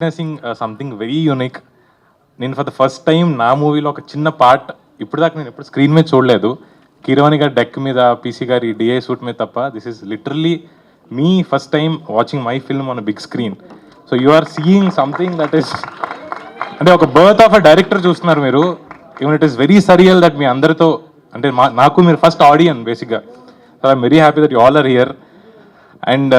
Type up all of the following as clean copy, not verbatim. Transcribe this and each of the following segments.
Witnessing something very unique. నేను for the first time నా మూవీలో ఒక చిన్న పార్ట్ ఇప్పుడు దాకా నేను ఎప్పుడు స్క్రీన్ మీద చూడలేదు. కీరవాణి గారి డెక్ మీద, పీసీ గారి డిఐ సూట్ మీద తప్ప. This is literally me first time watching my film on big screen. So you are seeing something that is అంటే ఒక బర్త్ ఆఫ్ అ డైరెక్టర్ చూస్తున్నారు మీరు. Even it is very surreal that me అందరితో అంటే నాకు మీరు ఫస్ట్ ఆడియన్ బేసిక్గా. So I'm very happy that you all are here. And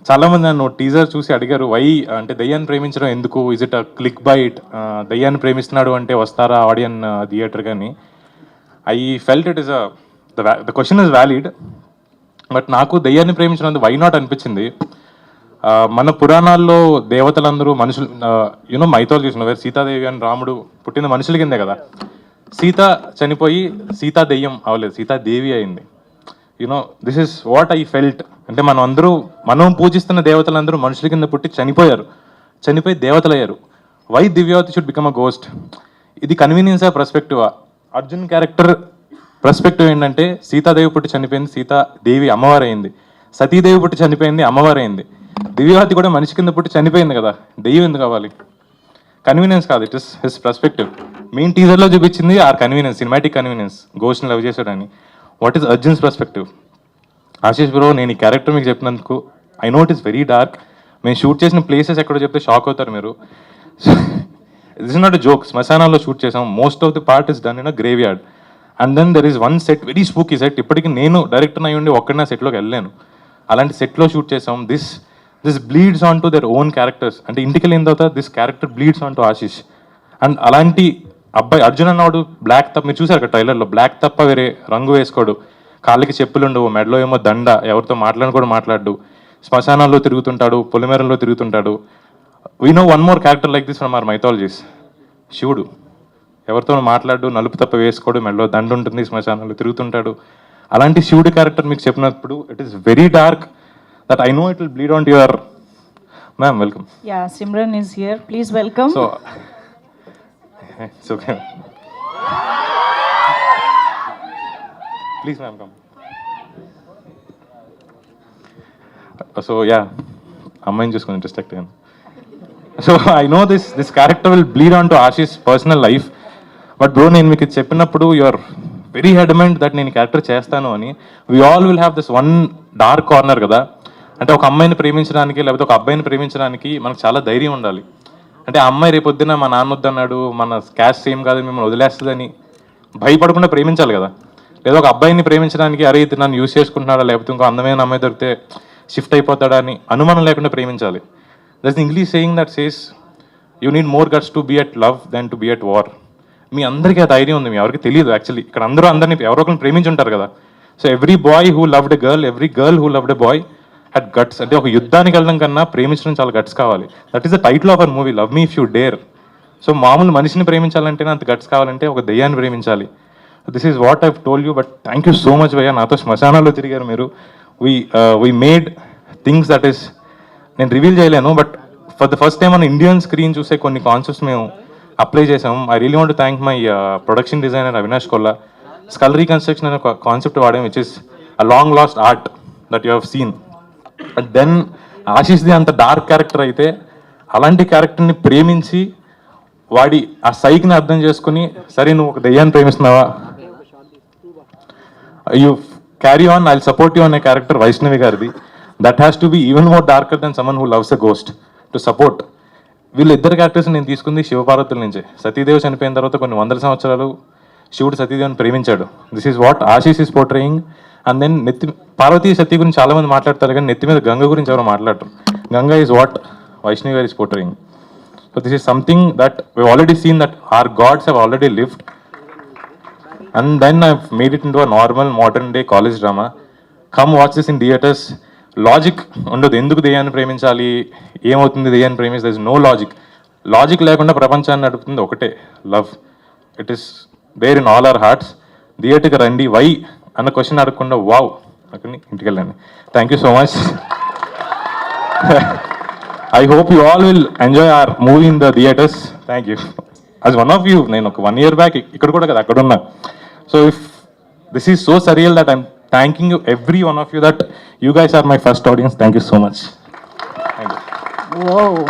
చాలామంది నన్ను టీజర్ చూసి అడిగారు, వై అంటే దయ్యాన్ని ప్రేమించడం ఎందుకు, is it a click bait, దయ్యాన్ని అంటే వస్తారా ఆడియన్ థియేటర్. కానీ I felt it is the question is valid. But నాకు దయ్యాన్ని ప్రేమించడం వై నాట్ అనిపించింది. మన పురాణాల్లో దేవతలందరూ మనుషులు, యూనో మైథాలజీస్ వేరు సీతాదేవి అని రాముడు పుట్టిన మనుషుల కిందే కదా. సీత చనిపోయి సీతా దెయ్యం అవ్వలేదు, సీతాదేవి అయింది. You know this is what I felt. అంటే మనం పూజిస్తున్న దేవతలందరూ మనుషుల కింద పుట్టి చనిపోయి దేవతలయ్యారు. Why Divyavathi should become a ghost? ఇది కన్వీనియన్సా పర్స్పెక్టివా? అర్జున్ క్యారెక్టర్ పర్స్పెక్టివ్ ఏంటంటే సీతాదేవి పుట్టి చనిపోయింది, సీతాదేవి అమ్మవారైంది. సతీదేవి పుట్టి చనిపోయింది, అమ్మవారైంది. దివ్యావతి కూడా మనిషి కింద పుట్టి చనిపోయింది కదా, దెయ్యం ఎందుకు కావాలి? కన్వీనియన్స్ కాదు, it is his perspective. Main టీజర్లో చూపించింది ఆర్ కన్వీనియన్స్, సినిమాటిక్ కన్వీనియన్స్, గోస్ట్ని లవ్ చేశాడని. What is Arjun's perspective? Ashish bro, నేను ఈ క్యారెక్టర్ మీకు చెప్పినందుకు I know it is very dark. మేము షూట్ చేసిన ప్లేసెస్ ఎక్కడో చెప్తే షాక్ అవుతారు మీరు. This is not a joke. శ్మశానాల్లో షూట్ చేసాం. Most of the part is done in a graveyard. And then there is one set, very spooky set. ఇప్పటికీ నేను డైరెక్టర్ అయ్యి ఉండి ఒక్కడినా సెట్లోకి వెళ్ళాను. అలాంటి సెట్లో షూట్ చేసాం. This bleeds on to their own characters. అంటే ఇంటికి వెళ్ళిన తర్వాత this character bleeds on to Ashish. And అలాంటి అబ్బాయి అర్జున్ అన్నవాడు బ్లాక్ తప్ప, మీరు చూసారు కదా ట్రైలర్లో, బ్లాక్ తప్ప వేరే రంగు వేసుకోడు, కాళ్ళకి చెప్పులు ఉండవు, మెడలో ఏమో దండ, ఎవరితో కూడా మాట్లాడు, శ్మశానాల్లో తిరుగుతుంటాడు, పొలిమేరల్లో తిరుగుతుంటాడు. We know one more character like this from our mythologies, శివుడు. ఎవరితో మాట్లాడు, నలుపు తప్ప వేసుకోడు, మెడలో దండ ఉంటుంది, శ్మశానాల్లో తిరుగుతుంటాడు. అలాంటి శివుడి క్యారెక్టర్ మీకు చెప్పినప్పుడు it is very dark that I know it will bleed on to your. Ma'am welcome. Yeah, Simran is here, please welcome. So it's okay. Please ma'am come. So yeah, అమ్మాయిని చూసుకొని డిస్ట్రాక్ట్ అయ్యాను. So I know this character will bleed on to Ashish personal life. But bro, నేను మీకు చెప్పినప్పుడు you are very adamant that నేను character చేస్తాను అని. We all will have this one dark corner కదా. అంటే ఒక అమ్మాయిని ప్రేమించడానికి లేకపోతే ఒక అబ్బాయిని ప్రేమించడానికి మనకు చాలా ధైర్యం ఉండాలి. అంటే ఆ అమ్మాయి రేపొద్దున మా నాన్న వద్దన్నాడు, మన క్యాస్ట్ సేమ్ కాదు, మిమ్మల్ని వదిలేస్తుందని భయపడకుండా ప్రేమించాలి కదా. లేదా ఒక అబ్బాయిని ప్రేమించడానికి అరే ఇది నన్ను యూజ్ చేసుకుంటున్నాడా, లేకపోతే ఇంకో అందమైన అమ్మాయి దొరికితే షిఫ్ట్ అయిపోతాడా అని అనుమానం లేకుండా ప్రేమించాలి. That's English saying that says you need more guts to be at love than to be at war. మీ అందరికీ ఆ ధైర్యం ఉంది, మీ ఎవరికి తెలియదు యాక్చువల్లీ. ఇక్కడ అందరినీ ఎవరో ఒకరిని ప్రేమించుంటారు కదా. So every bye who loved a girl, every girl who loved a boy at guts. అంటే ఒక యుద్ధానికి వెళ్ళడం కన్నా ప్రేమించడం చాలా గట్స్ కావాలి. That is the title of our movie, love me if you dare. So మామూలు మనిషిని ప్రేమించాలంటే అంత గట్స్ కావాలంటే ఒక దెయ్యాన్ని ప్రేమించాలి. This is what I've told you. But thank you so much భయ్యా, నాతో శ్మశానాల్లో తిరిగారు మీరు. We made things that is నేను రివీల్ చేయలేను. But for the first time మన ఇండియన్ స్క్రీన్ చూసే కొన్ని కాన్సెప్ట్స్ మేము అప్లై చేసాము. I really want to thank my production designer Avinash Kolla. Skull reconstruction అనే ఒక కాన్సెప్ట్ వాడాం, which is a long last art that you have seen. And then ఆశీష్ది అంత డార్క్ క్యారెక్టర్ అయితే అలాంటి క్యారెక్టర్ని ప్రేమించి వాడి ఆ సైక్ని అర్థం చేసుకుని, సరే నువ్వు ఒక దెయ్యాన్ని ప్రేమిస్తున్నావా, you carry on, I will support you అనే క్యారెక్టర్ వైష్ణవి గారిది. That has to be even more darker than someone who loves a ghost to support. వీళ్ళిద్దరు క్యారెక్టర్స్ నేను తీసుకుంది శివపార్వతుల నుంచే. సతీదేవి చనిపోయిన తర్వాత కొన్ని వందల సంవత్సరాలు శివుడు సతీదేవిని ప్రేమించాడు. This is what Ashish is portraying. And then Parvati Sati గురించి చాలా మంది మాట్లాడతారు, కానీ నెత్తి మీద గంగ గురించి ఎవరు మాట్లాడటం. గంగా ఈజ్ వాట్ వైష్ణవి గారు is portraying. So this is something that we already seen that our gods have already lived. And then I made it in to a normal modern day college drama. Come watch this in theatres. Logic ఉండదు, ఎందుకు దెయ్యాన్ని ప్రేమించాలి, ఏమవుతుంది దెయ్యాన్ని ప్రేమిస్తే, there is no logic లేకుండా ప్రపంచాన్ని నడుపుతుంది ఒకటే, love. It is there in all our hearts. థియేటర్కి రండి, వై అన్న క్వశ్చన్ అడగకుండా వావ్ అక్కడ ఇంటికి వెళ్ళండి. Thank you so much. I hope you all will enjoy hour movie in the theatres. Thank you. As one of you, నేను ఒక 1 year back ఇక్కడ కూడా కదా అక్కడ ఉన్నా. So if this is so surreal that I'm thanking you every one of you that you guys are my first audience. Thank you so much. Thank you.